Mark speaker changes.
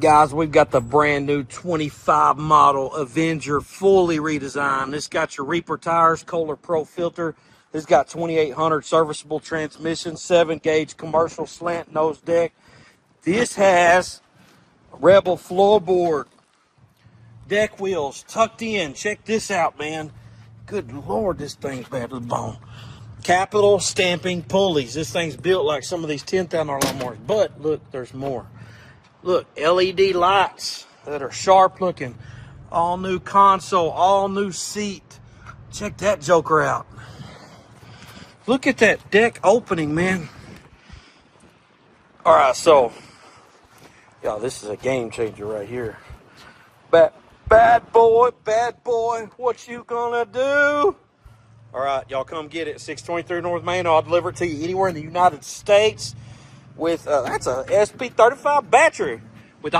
Speaker 1: Guys, we've got the brand new 25 model Avenger, fully redesigned. This got your Reaper tires, Kohler Pro filter. This got 2800 serviceable transmission, 7-gauge commercial slant nose deck. This has Rebel floorboard, deck wheels tucked in. Check this out, man. Good Lord, this thing's bad to the bone. Capital stamping pulleys. This thing's built like some of these $10,000 lawnmowers. But look, there's more. Look, LED lights that are sharp looking. All new console, all new seat. Check that joker out. Look at that deck opening, man. All right, so, yeah, this is a game changer right here. Bad boy, what you gonna do? All right, y'all come get it. 623 North Main. I'll deliver it to you anywhere in the United States with, that's a SP35 battery.